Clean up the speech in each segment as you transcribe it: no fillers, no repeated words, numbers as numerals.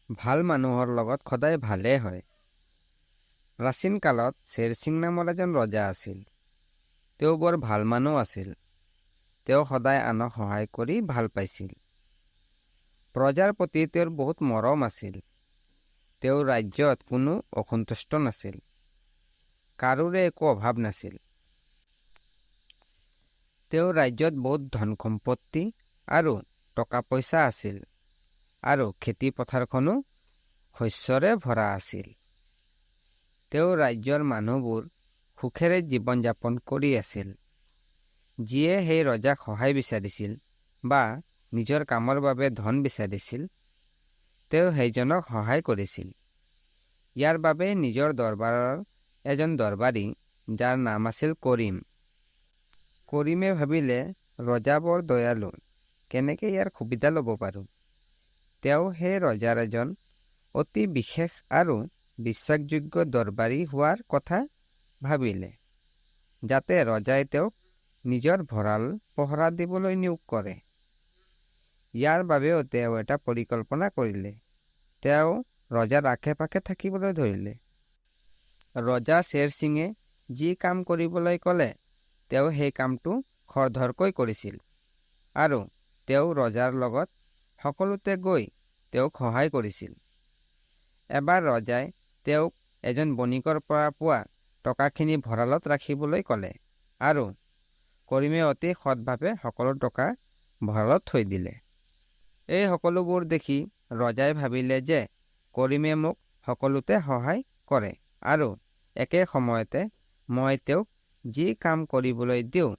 ভাল মানুহৰ লগত সদায় ভালেই হয়। প্ৰাচীন কালত শ্বেৰসিং নামৰ এজন ৰজা আছিল। তেওঁ বৰ ভাল মানুহ আছিল। তেওঁ সদায় আনক সহায় কৰি ভাল পাইছিল। প্ৰজাৰ প্ৰতি তেওঁৰ বহুত মৰম আছিল। তেওঁৰ ৰাজ্যত কোনো অসন্তুষ্ট নাছিল। কাৰোৰে একো অভাৱ নাছিল। তেওঁৰ ৰাজ্যত বহুত ধন সম্পত্তি আৰু টকা পইচা আছিল আৰু খেতি পথাৰখনো শস্যৰে ভৰা আছিল। তেওঁৰ ৰাজ্যৰ মানুহবোৰ সুখেৰে জীৱন যাপন কৰি আছিল। যিয়ে সেই ৰজাক সহায় বিচাৰিছিল বা নিজৰ কামৰ বাবে ধন বিচাৰিছিল, তেওঁ সেইজনক সহায় কৰিছিল। ইয়াৰ বাবে নিজৰ দৰবাৰৰ এজন দৰবাৰী, যাৰ নাম আছিল কৰিম। কৰিমে ভাবিলে, ৰজা বৰ দয়ালু, কেনেকে ইয়াৰ সুবিধা ল'ব পাৰোঁ। তেওঁ সেই ৰজাৰ এজন অতি বিশেষ আৰু বিশ্বাসযোগ্য দৰবাৰী হোৱাৰ কথা ভাবিলে, যাতে ৰজাই তেওঁক নিজৰ ভঁৰাল পহৰা দিবলৈ নিয়োগ কৰে। ইয়াৰ বাবেও তেওঁ এটা পৰিকল্পনা কৰিলে। তেওঁ ৰজাৰ আশে পাশে থাকিবলৈ ধৰিলে। ৰজা শ্বেৰসিঙে যি কাম কৰিবলৈ ক'লে, তেওঁ সেই কামটো খৰধৰকৈ কৰিছিল আৰু তেওঁ ৰজাৰ লগত সকলোতে গৈ তেওঁক সহায় কৰিছিল। এবাৰ ৰজাই তেওঁক এজন বণিকৰ পৰা পোৱা টকাখিনি ভঁৰালত ৰাখিবলৈ ক'লে আৰু কৰিমে অতি সৎভাৱে সকলো টকা ভঁৰালত থৈ দিলে। এই সকলোবোৰ দেখি ৰজাই ভাবিলে যে কৰিমে মোক সকলোতে সহায় কৰে আৰু একে সময়তে মই তেওঁক যি কাম কৰিবলৈ দিওঁ,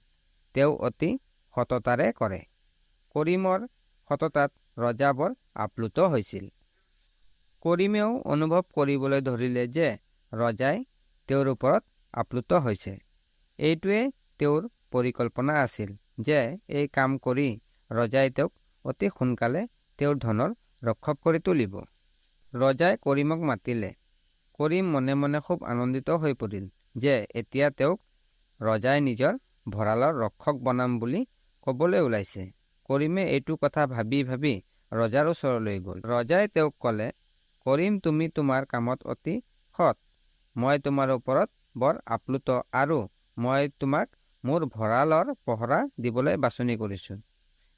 তেওঁ অতি সততাৰে কৰে। কৰিমৰ সততাত ৰজা বৰ আপ্লুত হৈছিল। কৰিমেও অনুভৱ কৰিবলৈ ধৰিলে যে ৰজাই তেওঁৰ ওপৰত আপ্লুত হৈছে। এইটোৱে তেওঁৰ পৰিকল্পনা আছিল যে এই কাম কৰি ৰজাই তেওঁক অতি সোনকালে তেওঁৰ ধনৰ ৰক্ষক কৰি তুলিব। ৰজাই কৰিমক মাতিলে। কৰিম মনে মনে খুব আনন্দিত হৈ পৰিল যে এতিয়া তেওঁক ৰজাই নিজৰ ভঁৰালৰ ৰক্ষক বনাম বুলি ক'বলৈ ওলাইছে। কৰিমে এইটো কথা ভাবি ভাবি ৰজাৰ ওচৰলৈ গ'ল। ৰজাই তেওঁক ক'লে, কৰিম, তুমি তোমাৰ কামত অতি সৎ। মই তোমাৰ ওপৰত বৰ আপ্লুত আৰু মই তোমাক মোৰ ভঁৰালৰ পহৰা দিবলৈ বাছনি কৰিছোঁ।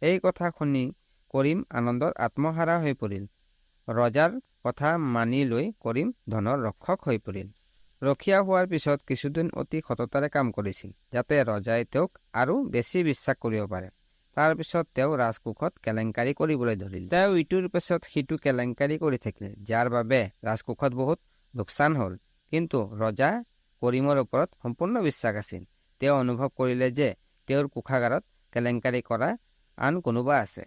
এই কথা শুনি কৰিম আনন্দত আত্মহাৰা হৈ পৰিল। ৰজাৰ কথা মানি লৈ কৰিম ধনৰ ৰক্ষক হৈ পৰিল। ৰখীয়া হোৱাৰ পিছত কিছুদিন অতি সততাৰে কাম কৰিছিল, যাতে ৰজাই তেওঁক আৰু বেছি বিশ্বাস কৰিব পাৰে। তাৰ পিছত তেওঁ ৰাজকোষত কেলেংকাৰী কৰিবলৈ ধৰিল। তেওঁ ইটোৰ পিছত সিটো কেলেংকাৰী কৰি থাকিল, যাৰ বাবে ৰাজকোষত বহুত লোকচান হ'ল। কিন্তু ৰজা কৰিমৰ ওপৰত সম্পূৰ্ণ বিশ্বাস আছিল। তেওঁ অনুভৱ কৰিলে যে তেওঁৰ কোষাগাৰত কেলেংকাৰী কৰা আন কোনোবা আছে।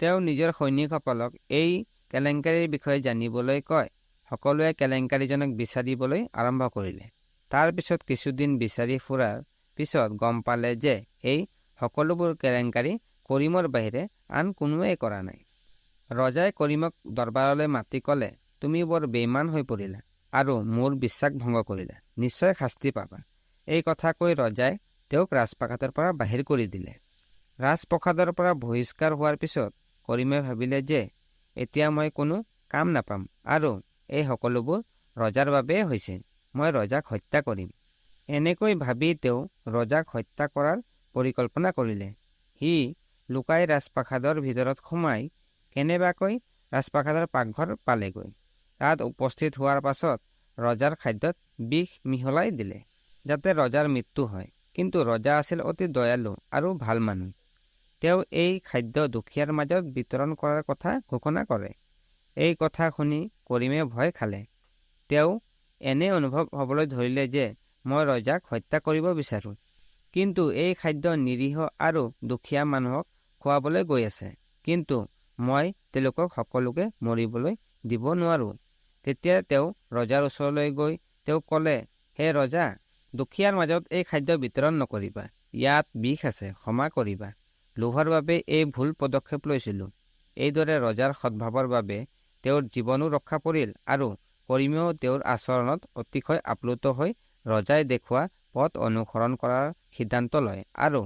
তেওঁ নিজৰ সৈনিকসকলক এই কেলেংকাৰীৰ বিষয়ে জানিবলৈ কয়। সকলোৱে কেলেংকাৰীজনক বিচাৰিবলৈ আৰম্ভ কৰিলে। তাৰ পিছত কিছুদিন বিচাৰি ফুৰাৰ পিছত গম পালে যে এই সকলোবোৰ কেলেংকাৰী কৰিমৰ বাহিৰে আন কোনোৱে কৰা নাই। ৰজাই কৰিমক দৰবাৰলৈ মাতি ক'লে, তুমি বৰ বেইমান হৈ পৰিলা আৰু মোৰ বিশ্বাস ভংগ কৰিলা। নিশ্চয় শাস্তি পাবা। এই কথা কৈ ৰজাই তেওঁক ৰাজপ্ৰাসাদৰ পৰা বাহিৰ কৰি দিলে। ৰাজপ্ৰাসাদৰ পৰা বহিষ্কাৰ হোৱাৰ পিছত কৰিমে ভাবিলে যে এতিয়া মই কোনো কাম নাপাম আৰু এই সকলোবোৰ ৰজাৰ বাবেই হৈছে। মই ৰজাক হত্যা কৰিম। এনেকৈ ভাবি তেওঁ ৰজাক হত্যা কৰাৰ পৰিকল্পনা কৰিলে। সি লুকাই ৰাজপ্ৰাসাদৰ ভিতৰত সোমাই কেনেবাকৈ ৰাজপ্ৰাসাদৰ পাকঘৰ পালেগৈ। তাত উপস্থিত হোৱাৰ পাছত ৰজাৰ খাদ্যত বিষ মিহলাই দিলে, যাতে ৰজাৰ মৃত্যু হয়। কিন্তু ৰজা আছিল অতি দয়ালু আৰু ভাল মানুহ। তেওঁ এই খাদ্য দুখীয়াৰ মাজত বিতৰণ কৰাৰ কথা ঘোষণা কৰে। এই কথা শুনি কৰিমে ভয় খালে। তেওঁ এনে অনুভৱ হ'বলৈ ধৰিলে যে মই ৰজাক হত্যা কৰিব বিচাৰোঁ, কিন্তু এই খাদ্য নিৰীহ আৰু দুখীয়া মানুহক খুৱাবলৈ গৈ আছে। কিন্তু মই তেওঁলোকক সকলোকে মৰিবলৈ দিব নোৱাৰোঁ। তেতিয়া তেওঁ ৰজাৰ ওচৰলৈ গৈ তেওঁক ক'লে, হে ৰজা, দুখীয়াৰ মাজত এই খাদ্য বিতৰণ নকৰিবা। ইয়াত বিষ আছে, ক্ষমা কৰিবা। লোভৰ বাবে এই ভুল পদক্ষেপ লৈছিলোঁ। এইদৰে ৰজাৰ সদ্ভাৱৰ বাবে তেওঁৰ জীৱনো ৰক্ষা পৰিল আৰু কৰিমেও তেওঁৰ আচৰণত অতিশয় আপ্লুত হৈ ৰজাই দেখুওৱা পথ অনুসৰণ কৰাৰ সিদ্ধান্ত লয় আৰু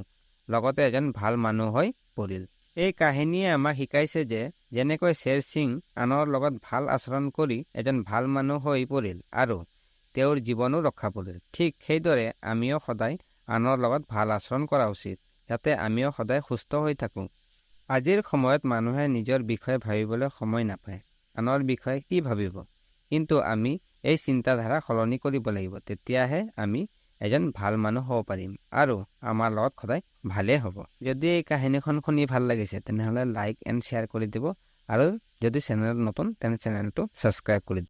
লগতে এজন ভাল মানুহ হৈ পৰিল। এই কাহিনীয়ে আমাক শিকাইছে যে যেনেকৈ শ্বেৰ সিং আনৰ লগত ভাল আচৰণ কৰি এজন ভাল মানুহ হৈ পৰিল আৰু তেওঁৰ জীৱনো ৰক্ষা পৰিল, ঠিক সেইদৰে আমিও সদায় আনৰ লগত ভাল আচৰণ কৰা উচিত, যাতে আমিও সদায় সুস্থ হৈ থাকোঁ। আজিৰ সময়ত মানুহে নিজৰ বিষয়ে ভাবিবলৈ সময় নাপায়, আনৰ বিষয়ে কি ভাবিব। কিন্তু আমি এই চিন্তাধাৰা সলনি কৰিব লাগিব, তেতিয়াহে আমি এজন ভাল মানুহ হ'ব পাৰিম আৰু আমাৰ লগত সদায় ভালেই হ'ব। যদি এই কাহিনীখন শুনি ভাল লাগিছে তেনেহ'লে লাইক এণ্ড শ্বেয়াৰ কৰি দিব আৰু যদি চেনেলত নতুন তেনে চেনেলটো ছাবস্ক্ৰাইব কৰি দিব।